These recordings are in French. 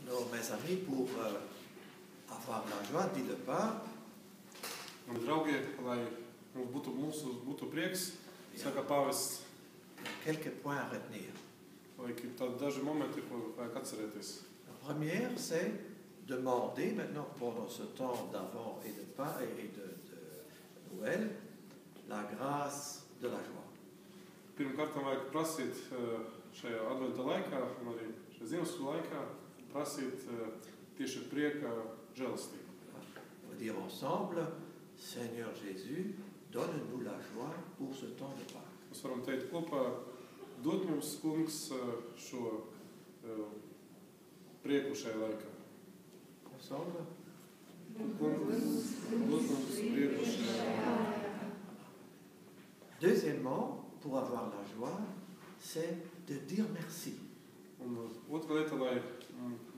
Non, mes amis, pour avoir la joie, dit le pape, Mani draugi, lai mums būtu prieks, saka pāvests, il y a quelques points à retenir. vajag tādi daži momenti, ko vajag atcerēties. La première, c'est demander maintenant pendant ce temps d'avant et de Pâques et de Noël la grâce de la joie. Pirmkārt, vajag prasīt šajā adventa laikā, un arī šajā Ziemassvētku laikā, prasīt tieši prieka žēlastību. On va dire ensemble, Seigneur Jésus, donne-nous la joie pour ce temps de Pâques. Mēs varam teikt kopā, dod mums, kungs, šo prieku šajā laikā. Ensemble. Kungs, dod mums prieku šajā laikā. Deuxièmement, pour avoir la joie, c'est de dire merci. Un otra lieta, lai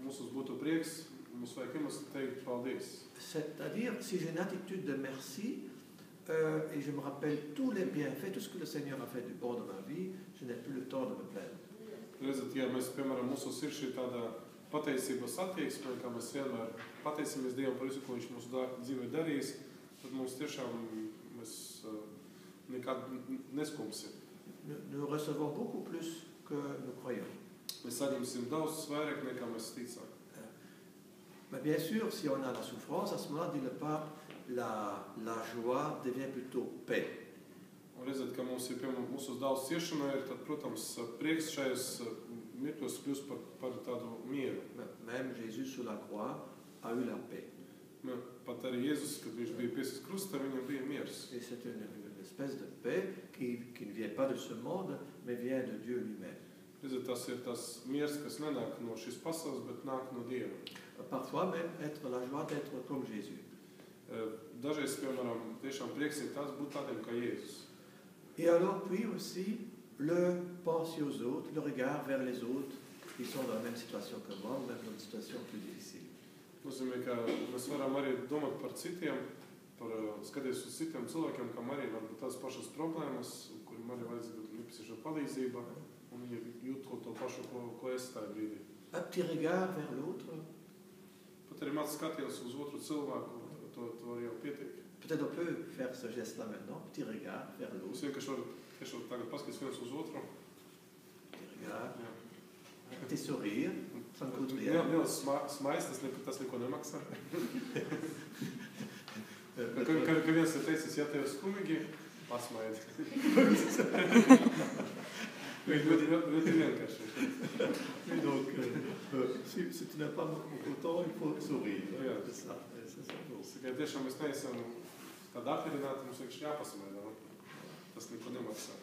mums būtu prieks, mums vajag iemesli teikt paldies. C'est-à-dire, si j'ai une attitude de merci, et je me rappelle tous les bienfaits, tout ce que le Seigneur a fait du bon de ma vie, je n'ai plus le temps de me plaindre. Redzat, ja mēs, piemēram, mūsos ir šī tāda pateicības attieksme, kā mēs vienmēr pateicamies Dievam par visu, ko Viņš mūsu dzīvē darījis, tad mums tiešām mēs nekad neskumsim. Nous recevons beaucoup plus que nous croyons. Mēs saņemsim daudz vairāk nekā mēs ticām. Mais bien sûr, si on a la souffrance, à ce moment-là, dit le pape, la joie devient plutôt paix. Un redzat, ka mums ir, piemēram, mūsos daudz ciešanā ir, tad, protams, prieks šajos mirkļos kļūst par tādu mieru. Même Jésus sur la croix a eu la paix. Pat arī Jēzus, kad viņš bija piesists krustā, viņam bija miers. Et c'est une espèce de paix qui ne vient pas de ce monde, mais vient de Dieu lui-même. Redzat, tas ir tas miers, kas nenāk no šīs pasaules, bet nāk no Dieva. Parfois même être la joie d'être comme Jésus. Dažreiz, piemēram, tiešām prieks ir tas būt tādiem kā Jēzus. Et alors, puis aussi, le penser aux autres, le regard vers les autres qui sont dans la même situation que moi, ou même dans une situation plus difficile. Nozīmē, ka mēs varam arī domāt par citiem, par skatīties uz citiem cilvēkiem, kam arī varbūt tādas pašas problēmas, kuriem arī vajadzīga nepieciešama palīdzība, un viņi jūt to pašu, ko es tajā brīdī. Un petit regard vers l'autre. Pat arī māc skatīties uz otru cilvēku, to jau pietiek. Peut-être on peut faire ce geste-là maintenant, petit regard vers l'autre. Mums vienkārši var tagad paskatīties viens uz otru. Petit regard. Petit sourire. Ça ne coûte rien. Liels smaids, tas neko nemaksā. Ka viens ir teicis, ja tev skumīgi, pasmaidi. Ļoti vienkārši. Donc, si tu n'as pas content, il faut sourire. C'est ça. Tikai tiešām mēs neesam tādi apmierināti, mums vienkārši jāpasmaida. Tas neko nemaksā.